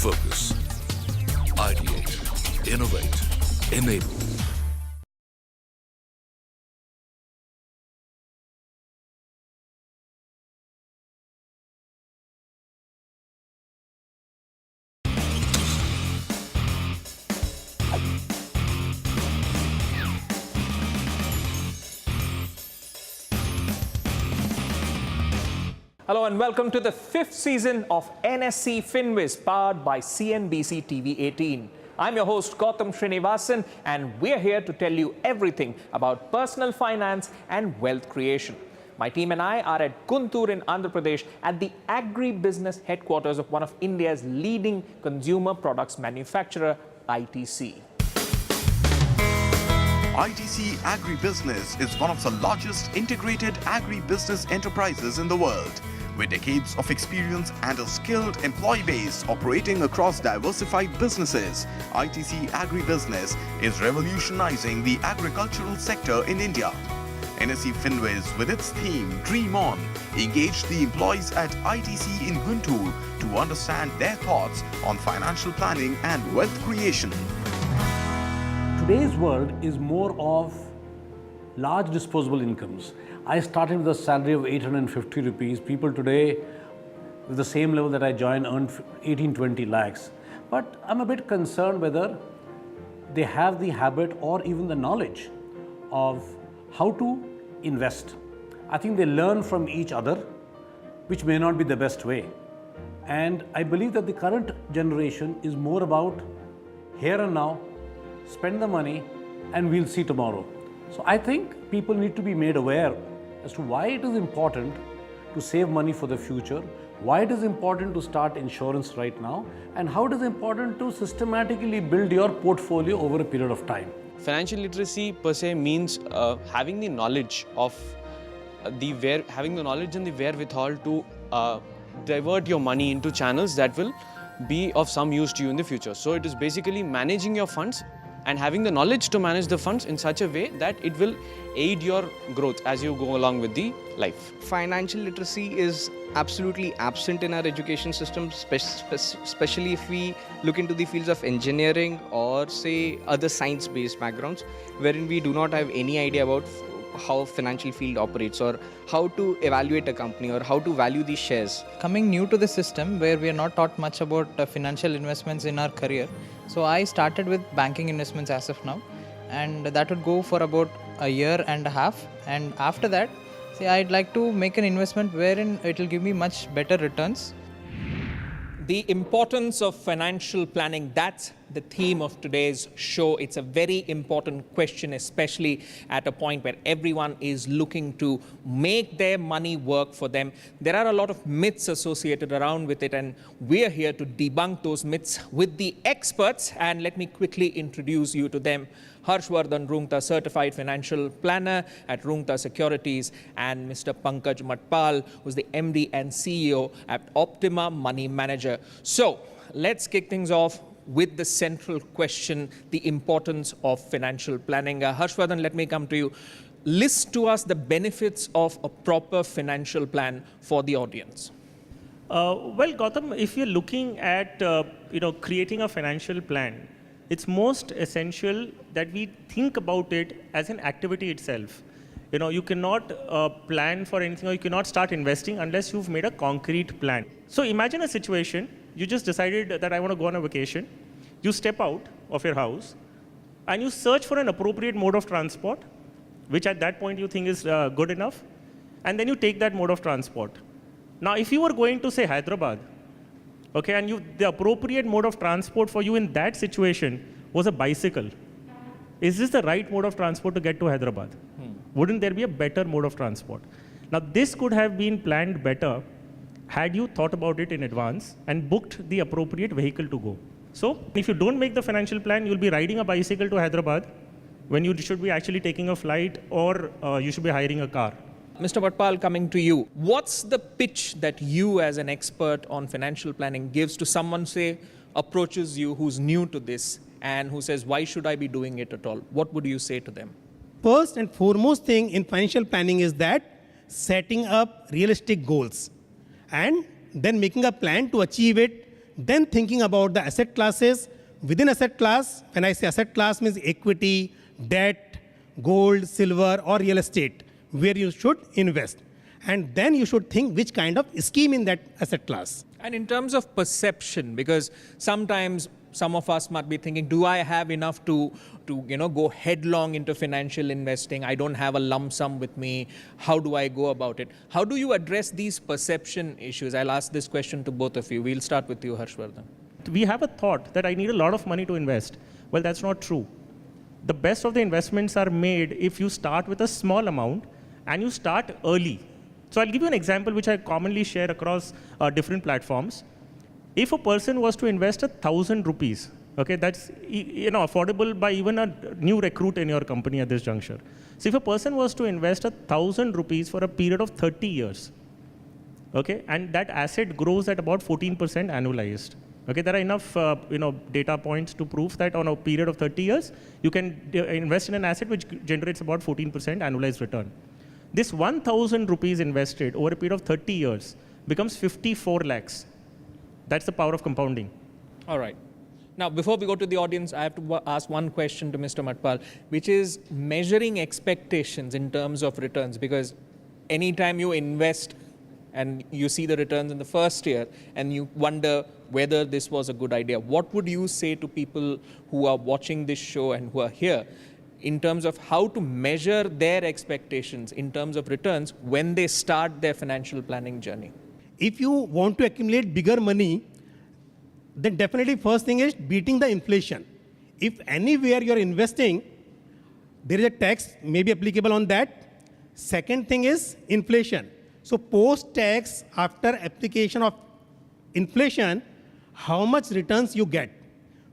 Focus. Ideate. Innovate. Enable. Hello and welcome to the 5th season of NSE FinWiz, powered by CNBC TV 18. I'm your host Gautam Srinivasan, and we're here to tell you everything about personal finance and wealth creation. My team and I are at Guntur in Andhra Pradesh at the agribusiness headquarters of one of India's leading consumer products manufacturer, ITC. ITC Agribusiness is one of the largest integrated agribusiness enterprises in the world, with decades of experience and a skilled employee base operating across diversified businesses. ITC Agribusiness is revolutionizing the agricultural sector in India. NSE FinWiz, with its theme Dream On, engaged the employees at ITC in Guntur to understand their thoughts on financial planning and wealth creation. Today's world is more of large disposable incomes. I started with a salary of 850 rupees. People today, with the same level that I joined, earn 18-20 lakhs. But I'm a bit concerned whether they have the habit or even the knowledge of how to invest. I think they learn from each other, which may not be the best way. And I believe that the current generation is more about here and now, spend the money, and we'll see tomorrow. So I think people need to be made aware as to why it is important to save money for the future, why it is important to start insurance right now, and how it is important to systematically build your portfolio over a period of time. Financial literacy per se means having the knowledge of having the knowledge and the wherewithal to divert your money into channels that will be of some use to you in the future. So it is basically managing your funds and having the knowledge to manage the funds in such a way that it will aid your growth as you go along with the life. Financial literacy is absolutely absent in our education system, especially if we look into the fields of engineering or say other science-based backgrounds, wherein we do not have any idea about how financial field operates or how to evaluate a company or how to value these shares. Coming new to the system where we are not taught much about financial investments in our career, so I started with banking investments as of now, and that would go for about a year and a half, and after that, see, I'd like to make an investment wherein it will give me much better returns. The importance of financial planning, that's the theme of today's show. It's a very important question, especially at a point where everyone is looking to make their money work for them. There are a lot of myths associated around with it, and we're here to debunk those myths with the experts. And let me quickly introduce you to them. Harshvardhan Rungta, Certified Financial Planner at Rungta Securities, and Mr. Pankaj Matpal, who's the MD and CEO at Optima Money Manager. So let's kick things off with the central question, the importance of financial planning. Harshvardhan, let me come to you. List to us the benefits of a proper financial plan for the audience. Well, Gautam, if you're looking at creating a financial plan, it's most essential that we think about it as an activity itself. You cannot plan for anything, or you cannot start investing unless you've made a concrete plan. So imagine a situation, you just decided that I want to go on a vacation. You step out of your house and you search for an appropriate mode of transport, which at that point you think is good enough, and then you take that mode of transport. Now, if you were going to say Hyderabad, okay, and the appropriate mode of transport for you in that situation was a bicycle, is this the right mode of transport to get to Hyderabad? Wouldn't there be a better mode of transport? Now, this could have been planned better had you thought about it in advance and booked the appropriate vehicle to go. So, if you don't make the financial plan, you'll be riding a bicycle to Hyderabad when you should be actually taking a flight, or you should be hiring a car. Mr. Matpal, coming to you. What's the pitch that you as an expert on financial planning gives to someone, say, approaches you who's new to this and who says, why should I be doing it at all? What would you say to them? First and foremost thing in financial planning is that setting up realistic goals and then making a plan to achieve it then thinking about the asset classes. Within asset class, when I say asset class means equity, debt, gold, silver, or real estate, where you should invest. And then you should think which kind of scheme in that asset class. And in terms of perception, because sometimes some of us might be thinking, do I have enough to go headlong into financial investing? I don't have a lump sum with me. How do I go about it? How do you address these perception issues? I'll ask this question to both of you. We'll start with you, Harshvardhan. We have a thought that I need a lot of money to invest. Well, that's not true. The best of the investments are made if you start with a small amount and you start early. So I'll give you an example which I commonly share across different platforms. If a person was to invest 1,000 rupees, okay, that's affordable by even a new recruit in your company at this juncture. So if a person was to invest 1,000 rupees for a period of 30 years, okay, and that asset grows at about 14% annualized. Okay, there are enough data points to prove that on a period of 30 years, you can invest in an asset which generates about 14% annualized return. This 1,000 rupees invested over a period of 30 years becomes 54 lakhs. That's the power of compounding. All right. Now, before we go to the audience, I have to ask one question to Mr. Matpal, which is measuring expectations in terms of returns, because anytime you invest and you see the returns in the first year and you wonder whether this was a good idea, what would you say to people who are watching this show and who are here in terms of how to measure their expectations in terms of returns when they start their financial planning journey? If you want to accumulate bigger money, then definitely first thing is beating the inflation. If anywhere you're investing, there is a tax may be applicable on that. Second thing is inflation. So post-tax, after application of inflation, how much returns you get?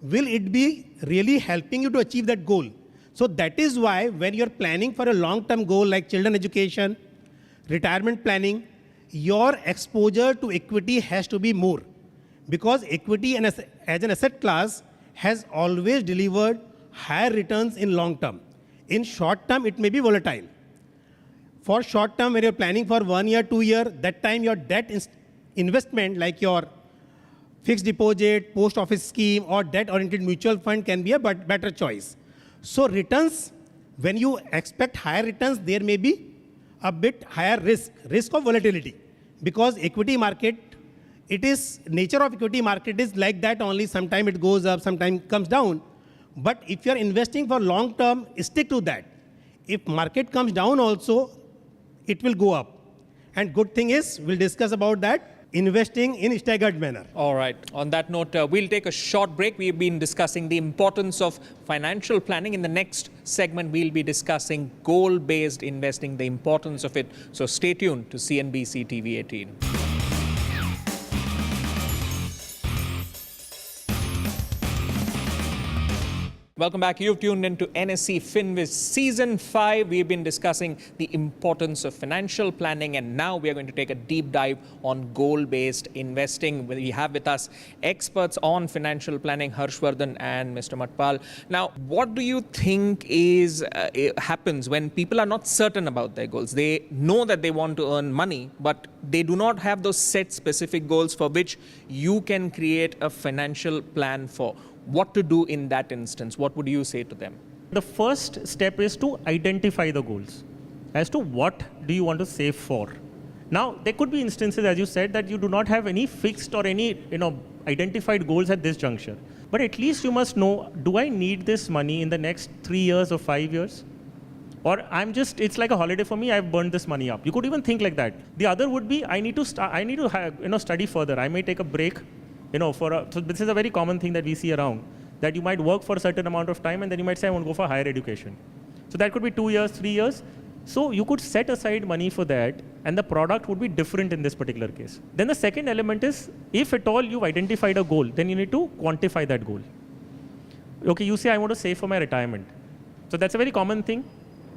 Will it be really helping you to achieve that goal? So that is why when you're planning for a long-term goal like children education, retirement planning, your exposure to equity has to be more. Because equity as an asset class has always delivered higher returns in long term. In short term, it may be volatile. For short term, when you're planning for 1 year, 2 year, that time your debt investment like your fixed deposit, post office scheme, or debt-oriented mutual fund can be a better choice. So returns, when you expect higher returns, there may be a bit higher risk of volatility. Because equity market, nature of equity market is like that only. Sometimes it goes up, sometimes comes down. But if you're investing for long term, stick to that. If market comes down also, it will go up. And good thing is, we'll discuss about that, investing in staggered manner. All right. On that note, we'll take a short break. We've been discussing the importance of financial planning. In the next segment, we'll be discussing goal-based investing, the importance of it. So stay tuned to CNBC TV 18. Welcome back. You've tuned into NSE FinWiz Season 5. We've been discussing the importance of financial planning, and now we are going to take a deep dive on goal-based investing. We have with us experts on financial planning, Harshvardhan and Mr. Matpal. Now, what do you think happens when people are not certain about their goals? They know that they want to earn money, but they do not have those set specific goals for which you can create a financial plan for. What to do in that instance? What would you say to them? The first step is to identify the goals as to what do you want to save for. Now, there could be instances, as you said, that you do not have any fixed or any identified goals at this juncture. But at least you must know, do I need this money in the next 3 years or 5 years? Or it's like a holiday for me, I've burned this money up. You could even think like that. The other would be, I need to study further. I may take a break. So this is a very common thing that we see around, that you might work for a certain amount of time and then you might say, I want to go for higher education. So that could be 2 years, 3 years. So you could set aside money for that, and the product would be different in this particular case. Then the second element is, if at all you've identified a goal, then you need to quantify that goal. Okay, you say, I want to save for my retirement. So that's a very common thing.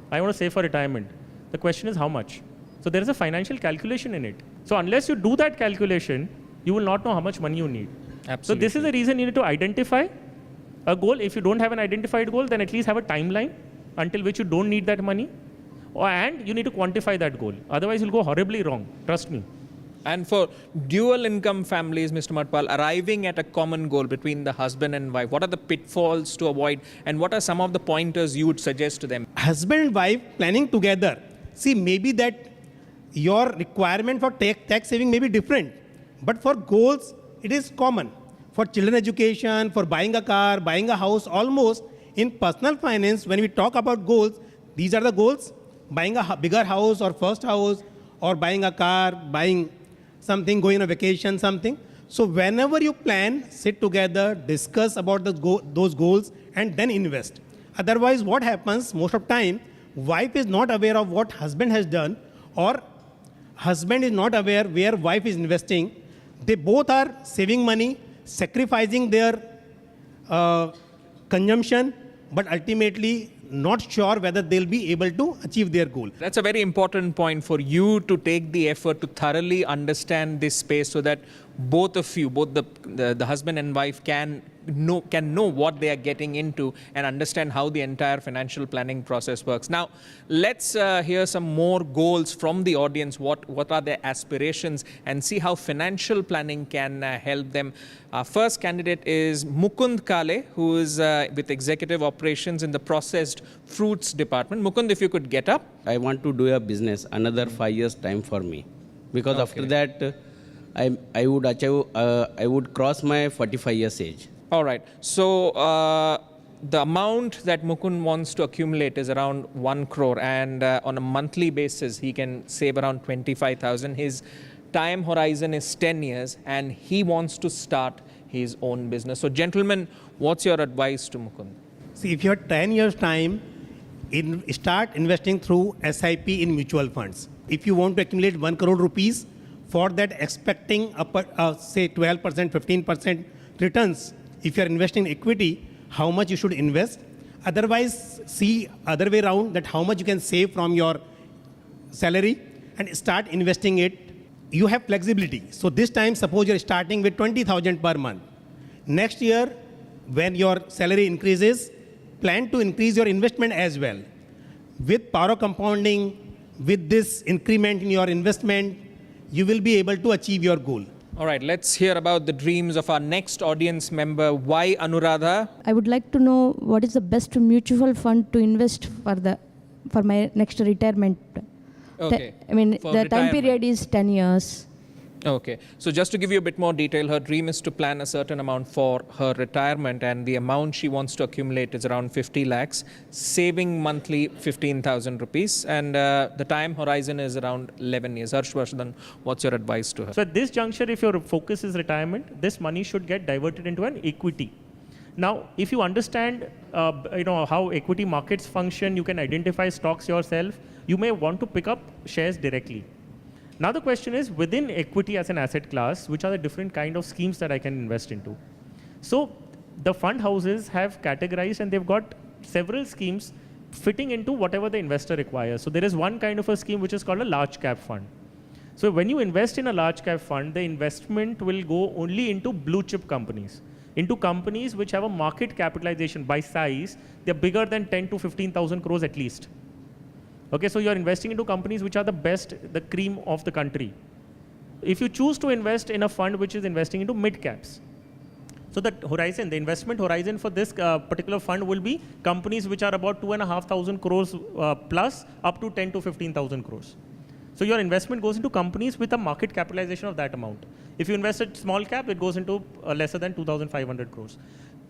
I want to save for retirement. The question is how much? So there is a financial calculation in it. So unless you do that calculation, you will not know how much money you need. Absolutely. So this is the reason you need to identify a goal. If you don't have an identified goal, then at least have a timeline until which you don't need that money. And you need to quantify that goal. Otherwise, you'll go horribly wrong. Trust me. And for dual income families, Mr. Matpal, arriving at a common goal between the husband and wife, what are the pitfalls to avoid and what are some of the pointers you would suggest to them? Husband and wife planning together. See, maybe that your requirement for tax saving may be different, but for goals, it is common. For children education, for buying a car, buying a house, almost in personal finance, when we talk about goals, these are the goals: buying a bigger house or first house, or buying a car, buying something, going on a vacation, something. So whenever you plan, sit together, discuss about those goals, and then invest. Otherwise, what happens most of the time, wife is not aware of what husband has done, or husband is not aware where wife is investing. They both are saving money, sacrificing their consumption, but ultimately not sure whether they'll be able to achieve their goal. That's a very important point for you to take the effort to thoroughly understand this space so that both of you, both the husband and wife can know what they are getting into and understand how the entire financial planning process works. Now, let's hear some more goals from the audience. What are their aspirations and see how financial planning can help them. Our first candidate is Mukund Kale, who is with Executive Operations in the Processed Fruits Department. Mukund, if you could get up. I want to do a business, another 5 years time for me. Because after that, I would achieve, I would cross my 45 years age. All right. So the amount that Mukund wants to accumulate is around 1 crore, and on a monthly basis, he can save around 25,000. His time horizon is 10 years, and he wants to start his own business. So, gentlemen, what's your advice to Mukund? See, if you have 10 years time, start investing through SIP in mutual funds. If you want to accumulate 1 crore rupees, for that expecting say 12%, 15% returns, if you are investing in equity, how much you should invest. Otherwise, see other way around, that how much you can save from your salary and start investing it. You have flexibility. So this time, suppose you're starting with 20,000 per month. Next year, when your salary increases, plan to increase your investment as well. With power compounding, with this increment in your investment, you will be able to achieve your goal. All right, let's hear about the dreams of our next audience member, Y. Anuradha. I would like to know what is the best mutual fund to invest for my next retirement. Okay. I mean, For the time retirement. period is 10 years. Okay. So just to give you a bit more detail, her dream is to plan a certain amount for her retirement, and the amount she wants to accumulate is around 50 lakhs, saving monthly 15,000 rupees, and the time horizon is around 11 years. Harshvardhan, what's your advice to her? So at this juncture, if your focus is retirement, this money should get diverted into an equity. Now, if you understand how equity markets function, you can identify stocks yourself, you may want to pick up shares directly. Now the question is, within equity as an asset class, which are the different kind of schemes that I can invest into? So the fund houses have categorized and they've got several schemes fitting into whatever the investor requires. So there is one kind of a scheme which is called a large cap fund. So when you invest in a large cap fund, the investment will go only into blue chip companies, into companies which have a market capitalization by size, they're bigger than 10 to 15,000 crores at least. Okay, so you're investing into companies which are the best, the cream of the country. If you choose to invest in a fund which is investing into mid caps, so the horizon, the investment horizon for this particular fund will be companies which are about 2,500 crores plus up to 10 to 15,000 crores. So your investment goes into companies with a market capitalization of that amount. If you invest at small cap, it goes into lesser than 2,500 crores.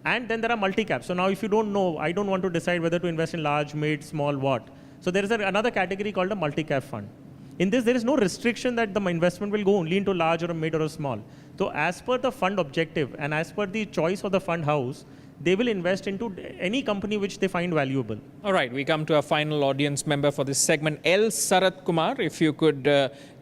And then there are multi-caps. So now if you don't know, I don't want to decide whether to invest in large, mid, small, what. So there is another category called a multi-cap fund. In this, there is no restriction that the investment will go only into large or a mid or a small. So as per the fund objective and as per the choice of the fund house, they will invest into any company which they find valuable. All right, we come to our final audience member for this segment, L. Sarat Kumar. If you could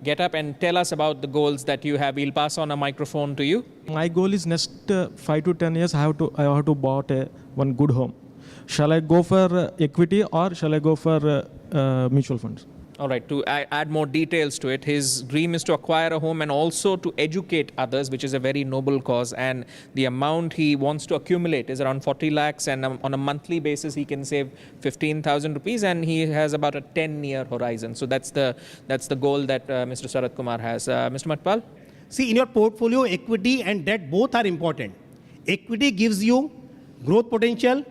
get up and tell us about the goals that you have, we'll pass on a microphone to you. My goal is next 5 to 10 years, I have to bought one good home. Shall I go for equity or shall I go for mutual funds? All right, to add more details to it, his dream is to acquire a home and also to educate others, which is a very noble cause. And the amount he wants to accumulate is around 40 lakhs. And on a monthly basis, he can save 15,000 rupees. And he has about a 10-year horizon. So that's the goal that Mr. Sarat Kumar has. Mr. Matpal? See, in your portfolio, equity and debt both are important. Equity gives you growth potential.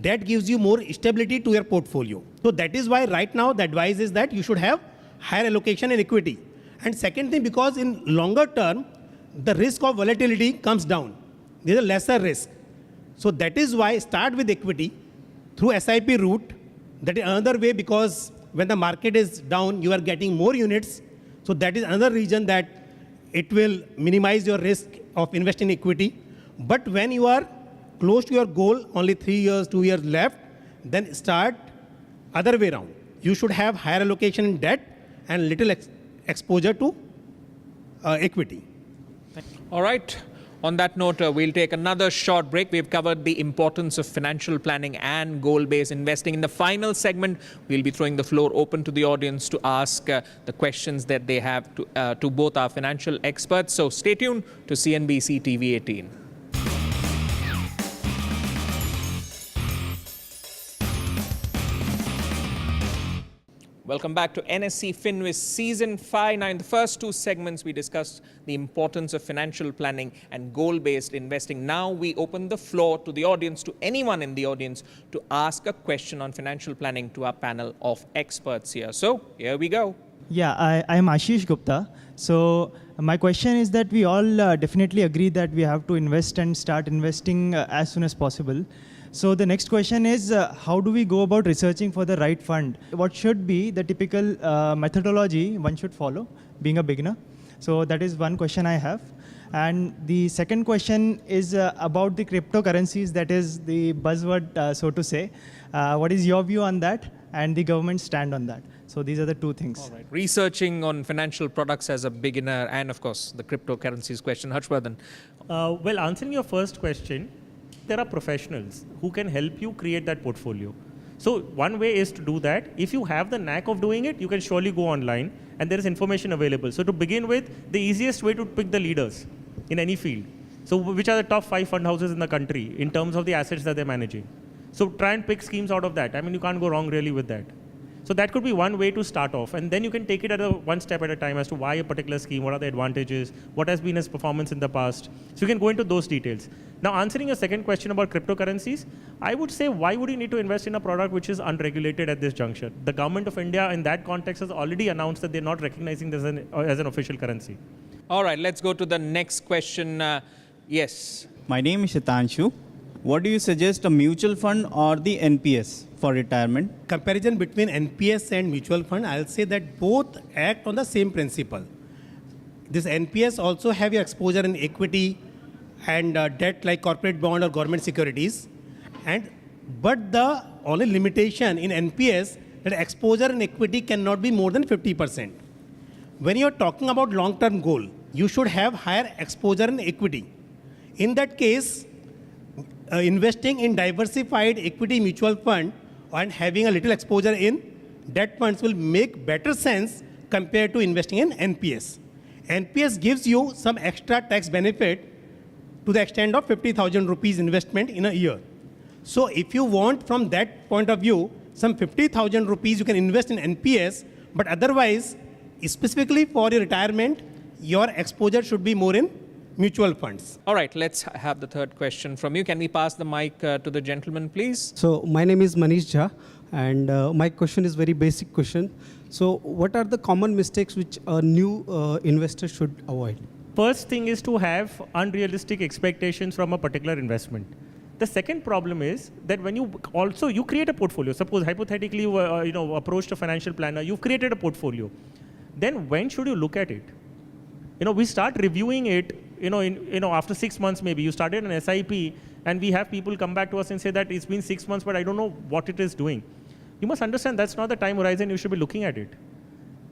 Debt gives you more stability to your portfolio. So that is why right now the advice is that you should have higher allocation in equity. And second thing, because in longer term, the risk of volatility comes down. There is a lesser risk. So that is why start with equity through SIP route. That is another way, because when the market is down, you are getting more units. So that is another reason that it will minimize your risk of investing in equity. But when you are close to your goal, only 3 years, 2 years left, then start other way around. You should have higher allocation in debt and little exposure to equity. All right. On that note, we'll take another short break. We've covered the importance of financial planning and goal-based investing. In the final segment, we'll be throwing the floor open to the audience to ask the questions that they have to both our financial experts. So stay tuned to CNBC TV 18. Welcome back to NSE FinWiz Season 5. Now, in the first two segments, we discussed the importance of financial planning and goal-based investing. Now, we open the floor to the audience, to anyone in the audience, to ask a question on financial planning to our panel of experts here. So, here we go. Yeah, I am Ashish Gupta. So, my question is that we all definitely agree that we have to invest and start investing as soon as possible. So the next question is, how do we go about researching for the right fund? What should be the typical methodology one should follow, being a beginner? So that is one question I have. And the second question is about the cryptocurrencies, that is the buzzword, so to say. What is your view on that and the government's stand on that? So these are the two things. All right. Researching on financial products as a beginner and, of course, the cryptocurrencies question. Harshvardhan. Well, answering your first question, there are professionals who can help you create that portfolio. So one way is to do that. If you have the knack of doing it, you can surely go online and there is information available. So to begin with, the easiest way to pick the leaders in any field. So which are the top 5 fund houses in the country in terms of the assets that they're managing. So try and pick schemes out of that. I mean, you can't go wrong really with that. So that could be one way to start off. And then you can take it at one step at a time as to why a particular scheme, what are the advantages, what has been its performance in the past. So you can go into those details. Now, answering your second question about cryptocurrencies, I would say, why would you need to invest in a product which is unregulated at this juncture? The government of India in that context has already announced that they're not recognizing this as an official currency. All right, let's go to the next question. Yes. My name is Shitanshu. What do you suggest, a mutual fund or the NPS for retirement? Comparison between NPS and mutual fund, I'll say that both act on the same principle. This NPS also have your exposure in equity and debt like corporate bond or government securities. But the only limitation in NPS, that exposure in equity cannot be more than 50%. When you're talking about long-term goal, you should have higher exposure in equity. In that case, investing in diversified equity mutual fund and having a little exposure in debt funds will make better sense compared to investing in NPS. NPS gives you some extra tax benefit to the extent of 50,000 rupees investment in a year. So if you want from that point of view, some 50,000 rupees you can invest in NPS, but otherwise, specifically for your retirement, your exposure should be more in mutual funds. All right, let's have the third question from you. Can we pass the mic to the gentleman, please? So my name is Manish Jha, and my question is very basic question. So what are the common mistakes which a new investor should avoid? First thing is to have unrealistic expectations from a particular investment. The second problem is that when you create a portfolio, suppose hypothetically you approached a financial planner, you've created a portfolio. Then when should you look at it? We start reviewing it, after 6 months maybe. You started an SIP and we have people come back to us and say that it's been 6 months, but I don't know what it is doing. You must understand that's not the time horizon you should be looking at it.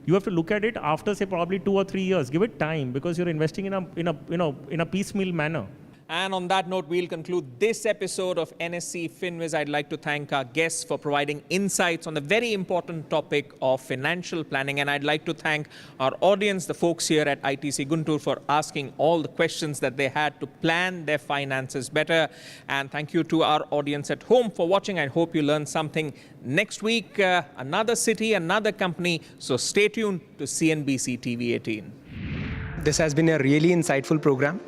You have to look at it after, say, probably 2 or 3 years. Give it time because you're investing in a piecemeal manner. And on that note, we'll conclude this episode of NSE FinWiz. I'd like to thank our guests for providing insights on the very important topic of financial planning. And I'd like to thank our audience, the folks here at ITC Guntur, for asking all the questions that they had to plan their finances better. And thank you to our audience at home for watching. I hope you learned something. Next week, another city, another company. So stay tuned to CNBC TV 18. This has been a really insightful program.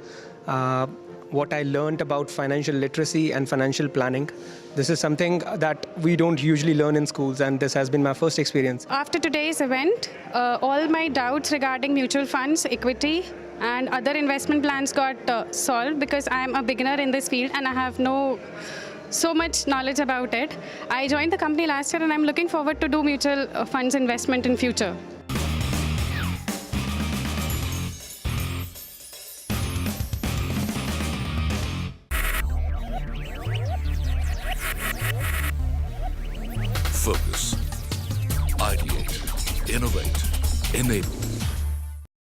What I learned about financial literacy and financial planning. This is something that we don't usually learn in schools, and this has been my first experience. After today's event, all my doubts regarding mutual funds, equity, and other investment plans got solved, because I am a beginner in this field and I have so much knowledge about it. I joined the company last year and I'm looking forward to do mutual funds investment in future. Focus. Ideate. Innovate. Enable.